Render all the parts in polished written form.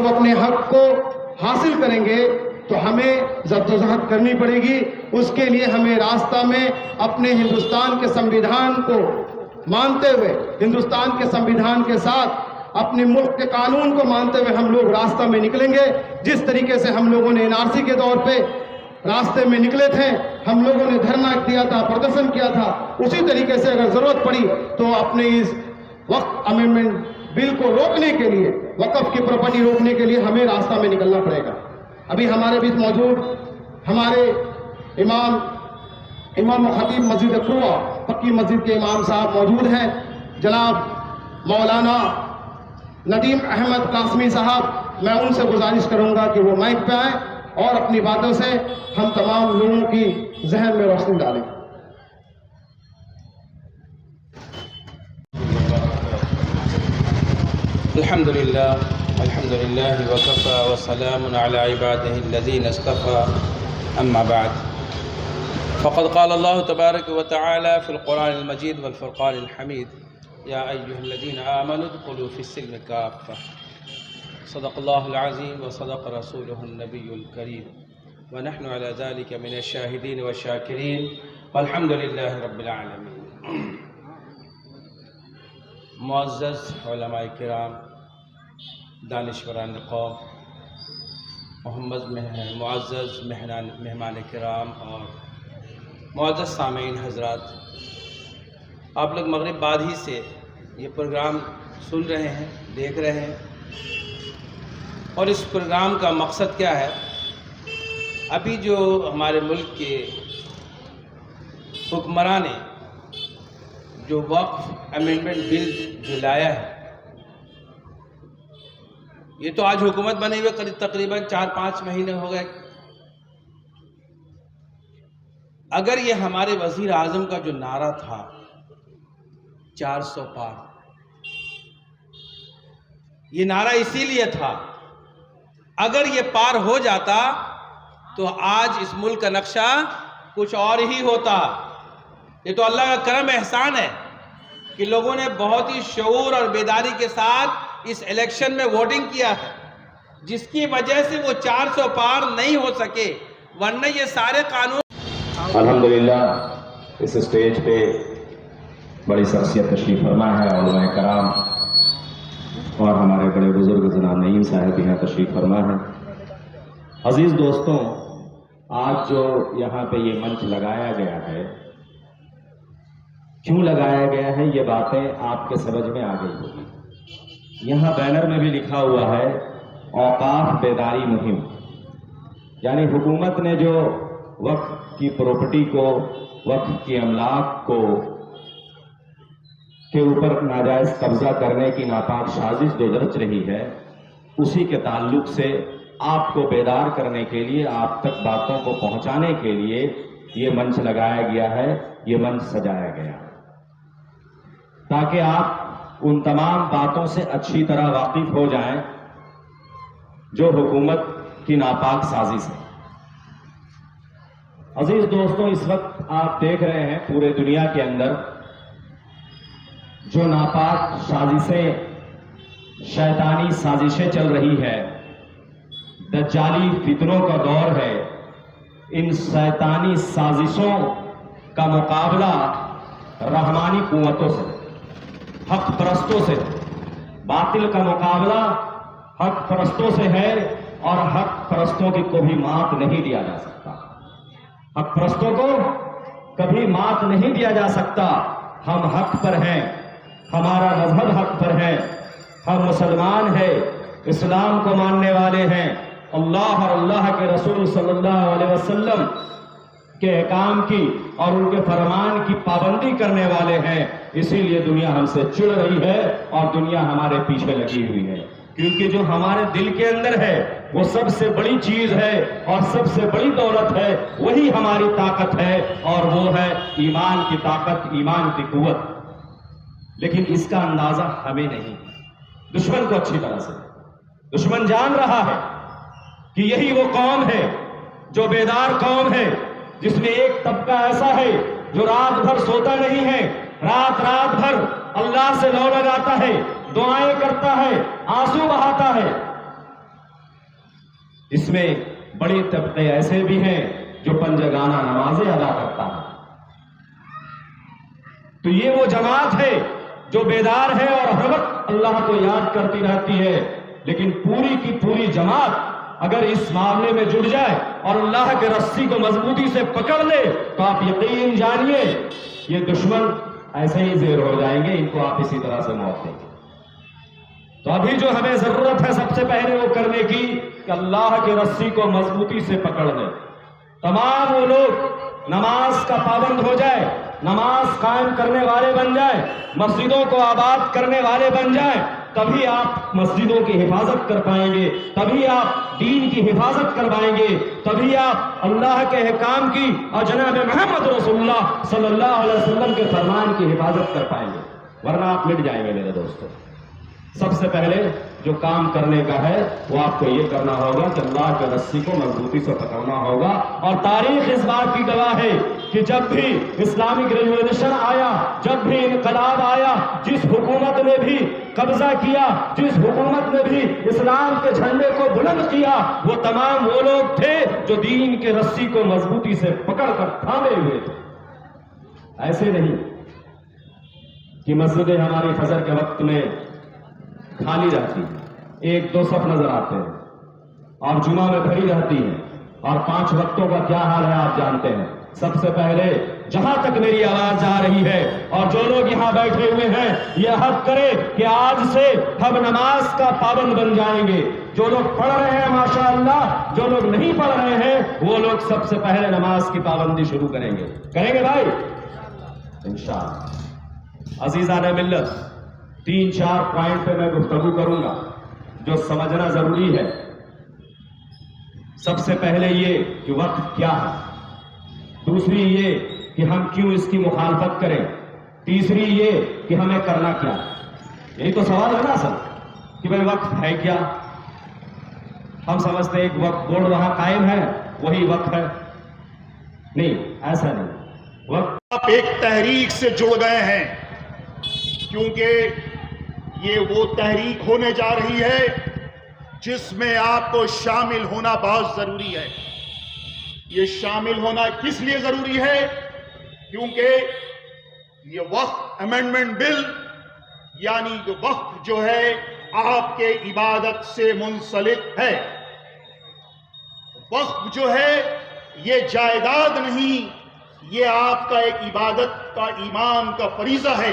اپنے حق کو حاصل کریں گے تو ہمیں جدوجہد کرنی پڑے گی. اس کے لیے ہمیں راستہ میں اپنے ہندوستان کے سمویدھان کو مانتے ہوئے، ہندوستان کے سمویدھان کے ساتھ اپنے ملک کے قانون کو مانتے ہوئے ہم لوگ راستہ میں نکلیں گے. جس طریقے سے ہم لوگوں نے NRC کے دور پہ راستے میں نکلے تھے، ہم لوگوں نے دھرنا کیا تھا، پردرشن کیا تھا، اسی طریقے سے اگر ضرورت پڑی تو اپنے اس وقف امینڈمنٹ بل کو روکنے کے لیے، وقف کی پراپرٹی روکنے کے لیے ہمیں راستہ میں نکلنا پڑے گا. ابھی ہمارے بیچ موجود ہمارے امام و خطیب مسجد اکروہ پکی مسجد کے امام صاحب موجود ہیں، جناب مولانا ندیم احمد قاسمی صاحب. میں ان سے گزارش کروں گا کہ وہ مائک پہ آئیں اور اپنی باتوں سے ہم تمام لوگوں کی ذہن میں روشنی ڈالیں. الحمدللہ وکفى وسلام علی عباده الذین اصطفى اما بعد فقد قال اللہ تبارک وتعالی فی القرآن المجید والفرقان الحمید یا ایہا الذین آمنوا ادخلوا فی السلم کافہ. صدق اللہ العظیم وصدق رسولہ النبی الکریم ونحن علی ذلك من الشاہدین والشاکرین والحمدللہ رب العالمین. معزز علماء کرام، دانشوران قوم، معزز مہمان کرام اور معزز سامعین حضرات، آپ لوگ مغرب بعد ہی سے یہ پروگرام سن رہے ہیں، دیکھ رہے ہیں، اور اس پروگرام کا مقصد کیا ہے؟ ابھی جو ہمارے ملک کے حکمران نے جو وقف امینڈمنٹ بل جو لایا ہے، یہ تو آج حکومت بنے ہوئے تقریباً 4-5 مہینے ہو گئے. اگر یہ ہمارے وزیر اعظم کا جو نعرہ تھا 400 پار، یہ نعرہ اسی لیے تھا، اگر یہ پار ہو جاتا تو آج اس ملک کا نقشہ کچھ اور ہی ہوتا. یہ تو اللہ کا کرم احسان ہے کہ لوگوں نے بہت ہی شعور اور بیداری کے ساتھ اس الیکشن میں ووٹنگ کیا ہے، جس کی وجہ سے وہ 400 پار نہیں ہو سکے، ورنہ یہ سارے قانون. الحمدللہ اس اسٹیج پہ بڑی شخصیت تشریف فرما ہے، علماء کرام اور ہمارے بڑے بزرگ جناب نعیم صاحب یہاں تشریف فرما ہے. عزیز دوستوں، آج جو یہاں پہ یہ منچ لگایا گیا ہے، کیوں لگایا گیا ہے، یہ باتیں آپ کے سمجھ میں آ گئی ہوگی. یہاں بینر میں بھی لکھا ہوا ہے اوقاف بیداری مہم، یعنی حکومت نے جو وقف کی پراپرٹی کو، وقف کی املاک کو کے اوپر ناجائز قبضہ کرنے کی ناپاک سازش جو رچ رہی ہے، اسی کے تعلق سے آپ کو بیدار کرنے کے لیے، آپ تک باتوں کو پہنچانے کے لیے یہ منچ لگایا گیا ہے، یہ منچ سجایا گیا تاکہ آپ ان تمام باتوں سے اچھی طرح واقف ہو جائیں جو حکومت کی ناپاک سازش ہے. عزیز دوستوں، اس وقت آپ دیکھ رہے ہیں پورے دنیا کے اندر جو ناپاک سازشیں، شیطانی سازشیں چل رہی ہے، دجالی فتنوں کا دور ہے. ان شیطانی سازشوں کا مقابلہ رحمانی قوتوں سے، حق پرستوں سے، باطل کا مقابلہ حق پرستوں سے ہے، اور حق پرستوں کی کبھی مات نہیں دیا جا سکتا. حق پرستوں کو کبھی مات نہیں دیا جا سکتا. ہم حق پر ہیں، ہمارا مذہب حق پر ہے، ہم مسلمان ہیں، اسلام کو ماننے والے ہیں، اللہ اور اللہ کے رسول صلی اللہ علیہ وسلم کے احکام کی اور ان کے فرمان کی پابندی کرنے والے ہیں. اسی لیے دنیا ہم سے چڑ رہی ہے اور دنیا ہمارے پیچھے لگی ہوئی ہے، کیونکہ جو ہمارے دل کے اندر ہے وہ سب سے بڑی چیز ہے اور سب سے بڑی دولت ہے، وہی ہماری طاقت ہے، اور وہ ہے ایمان کی طاقت، ایمان کی قوت. لیکن اس کا اندازہ ہمیں نہیں. دشمن کو اچھی طرح سے دشمن جان رہا ہے کہ یہی وہ قوم ہے جو بیدار قوم ہے، جس میں ایک طبقہ ایسا ہے جو رات بھر سوتا نہیں ہے، رات بھر اللہ سے لو لگاتا ہے، دعائیں کرتا ہے، آنسو بہاتا ہے. اس میں بڑے طبقے ایسے بھی ہیں جو پنجگانہ نمازیں ادا کرتا ہے. تو یہ وہ جماعت ہے جو بیدار ہے اور ہر وقت اللہ کو یاد کرتی رہتی ہے. لیکن پوری کی پوری جماعت اگر اس معاملے میں جڑ جائے اور اللہ کے رسی کو مضبوطی سے پکڑ لے تو آپ یقین جانیے یہ دشمن ایسے ہی زیر ہو جائیں گے. ان کو آپ اسی طرح سے موت دیں گے. تو ابھی جو ہمیں ضرورت ہے سب سے پہلے وہ کرنے کی کہ اللہ کی رسی کو مضبوطی سے پکڑ لیں. تمام وہ لوگ نماز کا پابند ہو جائے, نماز قائم کرنے والے بن جائیں, مسجدوں کو آباد کرنے والے بن جائیں, تبھی آپ مسجدوں کی حفاظت کر پائیں گے, تبھی آپ دین کی حفاظت کروائیں گے, تبھی آپ اللہ کے احکام کی اور جناب محمد رسول اللہ صلی اللہ علیہ وسلم کے فرمان کی حفاظت کر پائیں گے. ورنہ آپ مٹ جائیں گے میرے دوستوں. سب سے پہلے جو کام کرنے کا ہے وہ آپ کو یہ کرنا ہوگا کہ اللہ کے رسی کو مضبوطی سے پکڑنا ہوگا. اور تاریخ اس بات کی گواہ ہے کہ جب بھی اسلامک ریولیوشن آیا, جب بھی انقلاب آیا, جس حکومت نے بھی قبضہ کیا, جس حکومت نے بھی اسلام کے جھنڈے کو بلند کیا, وہ تمام وہ لوگ تھے جو دین کے رسی کو مضبوطی سے پکڑ کر تھامے ہوئے تھے. ایسے نہیں کہ مسجدیں ہماری فجر کے وقت میں خالی رہتی ہے, ایک دو صف نظر آتے ہیں, اور جمعہ میں بھری رہتی ہے, اور 5 وقتوں کا کیا حال ہے آپ جانتے ہیں. سب سے پہلے جہاں تک میری آواز جا رہی ہے اور جو لوگ یہاں بیٹھے ہوئے ہیں یہ عہد کرے کہ آج سے ہم نماز کا پابند بن جائیں گے. جو لوگ پڑھ رہے ہیں ماشاءاللہ, جو لوگ نہیں پڑھ رہے ہیں وہ لوگ سب سے پہلے نماز کی پابندی شروع کریں گے. کریں گے بھائی انشاءاللہ. عزیزان ملت, 3-4 پوائنٹ پہ میں گفتگو کروں گا جو سمجھنا ضروری ہے. سب سے پہلے یہ کہ وقت کیا ہے, دوسری یہ کہ ہم کیوں اس کی مخالفت کریں, تیسری یہ کہ ہمیں کرنا کیا. یہی تو سوال ہے نا اصل کہ بھائی وقت ہے کیا. ہم سمجھتے ہیں ایک وقت بورڈ وہاں قائم ہے وہی وقت ہے. نہیں, ایسا نہیں. وقت آپ ایک تحریک سے جڑ گئے ہیں کیونکہ یہ وہ تحریک ہونے جا رہی ہے جس میں آپ کو شامل ہونا بہت ضروری ہے. یہ شامل ہونا کس لیے ضروری ہے؟ کیونکہ یہ وقف امینڈمنٹ بل یعنی کہ وقف جو ہے آپ کے عبادت سے منسلک ہے. وقف جو ہے یہ جائیداد نہیں, یہ آپ کا ایک عبادت کا ایمان کا فریضہ ہے.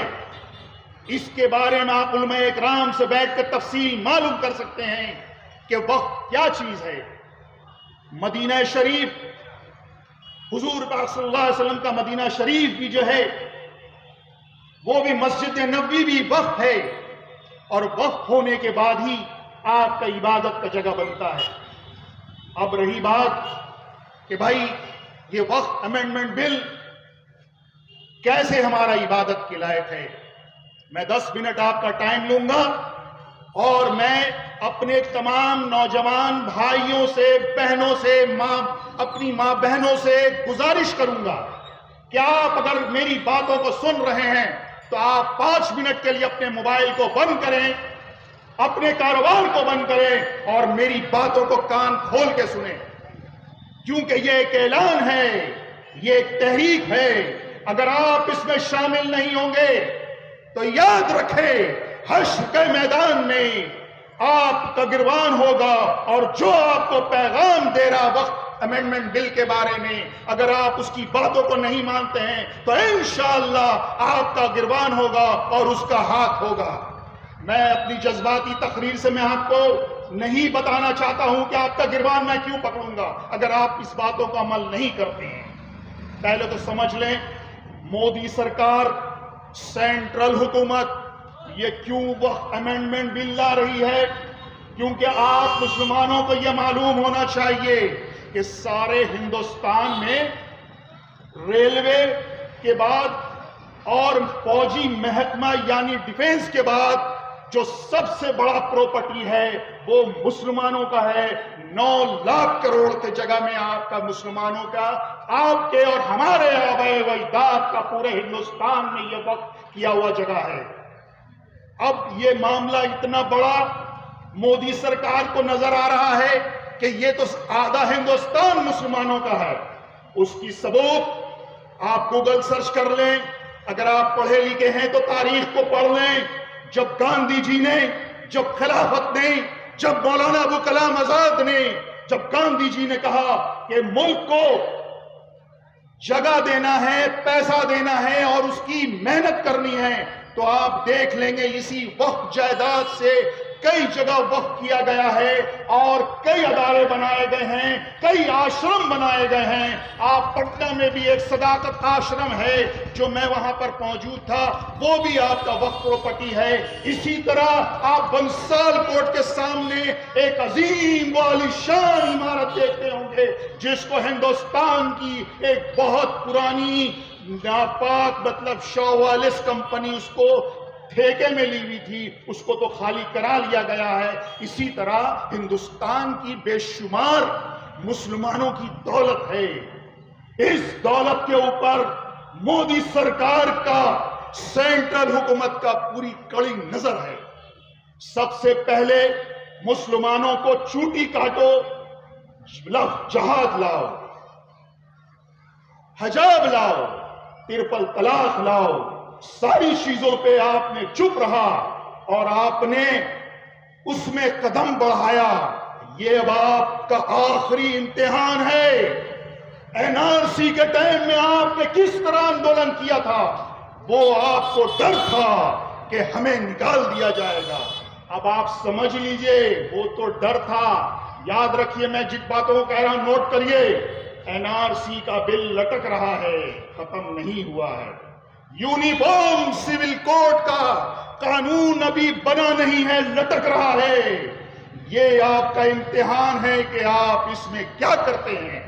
اس کے بارے میں آپ علماء اکرام سے بیٹھ کر تفصیل معلوم کر سکتے ہیں کہ وقف کیا چیز ہے. مدینہ شریف, حضور پاک صلی اللہ علیہ وسلم کا مدینہ شریف بھی جو ہے وہ بھی مسجد نبوی بھی وقف ہے, اور وقف ہونے کے بعد ہی آپ کا عبادت کا جگہ بنتا ہے. اب رہی بات کہ بھائی یہ وقف امینڈمنٹ بل کیسے ہمارا عبادت کے لائق ہے. میں 10 منٹ آپ کا ٹائم لوں گا اور میں اپنے تمام نوجوان بھائیوں سے, بہنوں سے, اپنی ماں بہنوں سے گزارش کروں گا کہ آپ اگر میری باتوں کو سن رہے ہیں تو آپ 5 منٹ کے لیے اپنے موبائل کو بند کریں, اپنے کاروبار کو بند کریں اور میری باتوں کو کان کھول کے سنیں. کیونکہ یہ ایک اعلان ہے, یہ ایک تحریک ہے. اگر آپ اس میں شامل نہیں ہوں گے تو یاد رکھیں حشر کے میدان میں آپ کا گروان ہوگا, اور جو آپ کو پیغام دے رہا وقت امینڈمنٹ بل کے بارے میں اگر آپ اس کی باتوں کو نہیں مانتے ہیں تو انشاءاللہ آپ کا گروان ہوگا اور اس کا ہاتھ ہوگا. میں اپنی جذباتی تقریر سے میں آپ کو نہیں بتانا چاہتا ہوں کہ آپ کا گروان میں کیوں پکڑوں گا اگر آپ اس باتوں کا عمل نہیں کرتے ہیں. پہلے تو سمجھ لیں مودی سرکار, سینٹرل حکومت یہ کیوں وقت امینڈمنٹ بل لا رہی ہے. کیونکہ آپ مسلمانوں کو یہ معلوم ہونا چاہیے کہ سارے ہندوستان میں ریلوے کے بعد اور فوجی محکمہ یعنی ڈیفنس کے بعد جو سب سے بڑا پراپرٹی ہے وہ مسلمانوں کا ہے. 9 لاکھ کروڑ کی جگہ میں آپ کا مسلمانوں کا, آپ کے اور ہمارے آباء و اجداد کا پورے ہندوستان میں یہ وقف کیا ہوا جگہ ہے. اب یہ معاملہ اتنا بڑا مودی سرکار کو نظر آ رہا ہے کہ یہ تو آدھا ہندوستان مسلمانوں کا ہے، اس کی ثبوت آپ گوگل سرچ کر لیں، اگر آپ پڑھے لکھے ہیں تو تاریخ کو پڑھ لیں۔ جب گاندھی جی نے، جب خلافت نے، جب مولانا ابو کلام آزاد نے، جب گاندھی جی نے کہا کہ ملک کو جگہ دینا ہے، پیسہ دینا ہے اور اس کی محنت کرنی ہے، تو آپ دیکھ لیں گے اسی وقف جائیداد سے کئی جگہ وقف کیا گیا ہے اور کئی ادارے بنائے گئے ہیں، کئی آشرم بنائے گئے ہیں۔ آپ پٹنہ میں بھی ایک صداقت آشرم ہے جو میں وہاں پر موجود تھا، وہ بھی آپ کا وقف پراپرٹی ہے۔ اسی طرح آپ بنسال کوٹ کے سامنے ایک عظیم والی شان عمارت دیکھتے ہوں گے جس کو ہندوستان کی ایک بہت پرانی ناپاک مطلب شاوالیس کمپنی اس کو ٹھیکے میں لی ہوئی تھی، اس کو تو خالی کرا لیا گیا ہے۔ اسی طرح ہندوستان کی بے شمار مسلمانوں کی دولت ہے، اس دولت کے اوپر مودی سرکار کا، سینٹرل حکومت کا پوری کڑی نظر ہے۔ سب سے پہلے مسلمانوں کو چوٹی کاٹو، جہاد لاؤ، حجاب لاؤ، ترپل طلاق لاؤ، ساری چیزوں پہ آپ نے چپ رہا اور آپ نے اس میں قدم بڑھایا۔ یہ اب آپ کا آخری امتحان ہے۔ این آر سی کے ٹائم میں آپ نے کس طرح آندولن کیا تھا، وہ آپ کو ڈر تھا کہ ہمیں نکال دیا جائے گا۔ اب آپ سمجھ لیجئے وہ تو ڈر تھا۔ یاد رکھیے، میں جن باتوں کو کہہ رہا ہوں نوٹ کریے، این آر سی کا بل لٹک رہا ہے، ختم نہیں ہوا ہے۔ یونیفارم سول کوڈ کا قانون ابھی بنا نہیں ہے، لٹک رہا ہے۔ یہ آپ کا امتحان ہے کہ آپ اس میں کیا کرتے ہیں۔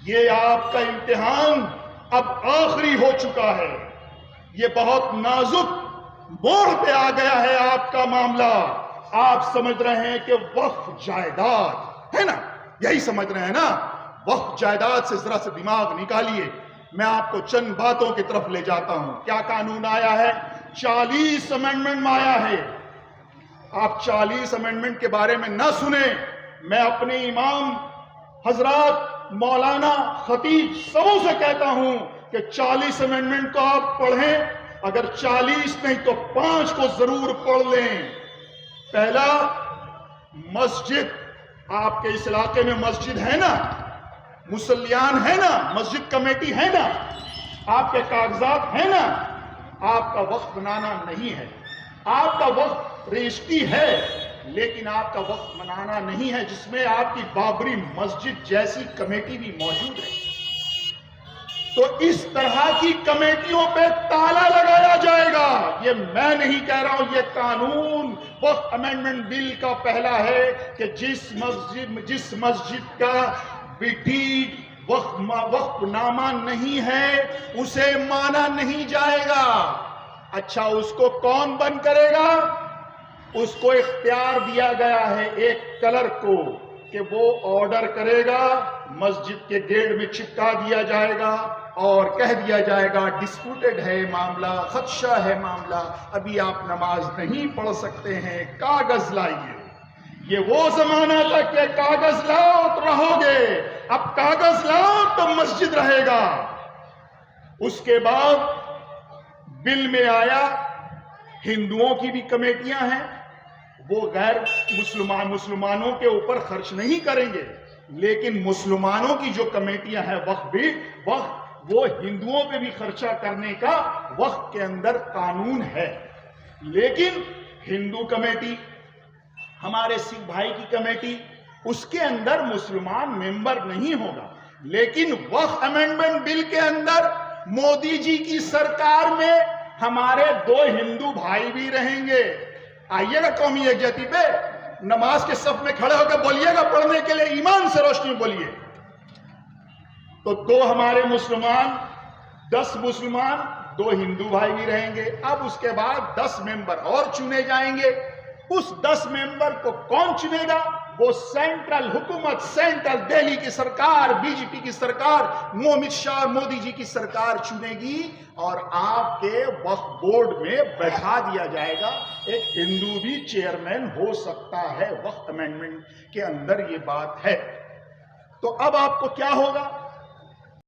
یہ آپ کا امتحان اب آخری ہو چکا ہے۔ یہ بہت نازک موڑ پہ آ گیا ہے آپ کا معاملہ۔ آپ سمجھ رہے ہیں کہ وقف جائیداد ہے نا، یہی سمجھ رہے ہیں نا۔ وقف جائیداد سے ذرا سے دماغ نکالیے، میں آپ کو چند باتوں کی طرف لے جاتا ہوں۔ کیا قانون آیا ہے؟ 40 امینڈمنٹ میں آیا ہے۔ آپ 40 امینڈمنٹ کے بارے میں نہ سنیں، میں اپنے امام حضرات مولانا خطیب سبوں سے کہتا ہوں کہ 40 امینڈمنٹ کو آپ پڑھیں، اگر 40 نہیں تو 5 کو ضرور پڑھ لیں۔ پہلا، مسجد، آپ کے اس علاقے میں مسجد ہے نا، مسلیان ہے نا، مسجد کمیٹی ہے نا، آپ کے کاغذات ہیں نا، آپ کا وقف بنانا نہیں ہے۔ آپ کا وقف رجسٹری ہے لیکن آپ کا وقف بنانا نہیں ہے، جس میں آپ کی بابری مسجد جیسی کمیٹی بھی موجود ہے۔ تو اس طرح کی کمیٹیوں پہ تالا لگایا جائے گا۔ یہ میں نہیں کہہ رہا ہوں، یہ قانون وقف امینڈمنٹ بل کا پہلا ہے کہ جس مسجد کا بھی وقف نامہ نہیں ہے اسے مانا نہیں جائے گا۔ اچھا، اس کو کون بند کرے گا؟ اس کو اختیار دیا گیا ہے ایک کلرک کو کہ وہ آرڈر کرے گا، مسجد کے گیٹ میں چپکا دیا جائے گا اور کہہ دیا جائے گا ڈسپیوٹڈ ہے معاملہ، خدشہ ہے معاملہ، ابھی آپ نماز نہیں پڑھ سکتے ہیں، کاغذ لائیے۔ یہ وہ زمانہ تھا کہ کاغذ لاؤ تو رہو گے، اب کاغذ لاؤ تو مسجد رہے گا۔ اس کے بعد بل میں آیا ہندوؤں کی بھی کمیٹیاں ہیں، وہ غیر مسلمانوں کے اوپر خرچ نہیں کریں گے، لیکن مسلمانوں کی جو کمیٹیاں ہیں وقف وہ ہندوؤں پہ بھی خرچہ کرنے کا وقف کے اندر قانون ہے۔ لیکن ہندو کمیٹی، ہمارے سکھ بھائی کی کمیٹی، اس کے اندر مسلمان ممبر نہیں ہوگا۔ لیکن وقف امینڈمنٹ بل کے اندر مودی جی کی سرکار میں ہمارے 2 ہندو بھائی بھی رہیں گے۔ آئیے گا قومی یکجہتی پہ، نماز کے صف میں کھڑے ہو کے بولیے گا پڑھنے کے لیے، ایمان سے روشنی بولیے۔ تو 2 ہمارے مسلمان، 10 مسلمان، 2 ہندو بھائی بھی رہیں گے۔ اب اس کے بعد 10 ممبر اور چنے جائیں گے۔ اس 10 ممبر کو کون چنے گا؟ وہ سینٹرل حکومت، سینٹرل دہلی کی سرکار، بی جے پی کی سرکار، امت شاہ مودی جی کی سرکار چنے گی اور آپ کے وقف بورڈ میں بیٹھا دیا جائے گا۔ ایک ہندو بھی چیئرمین ہو سکتا ہے، وقف امینڈمنٹ کے اندر یہ بات ہے۔ تو اب آپ کو کیا ہوگا؟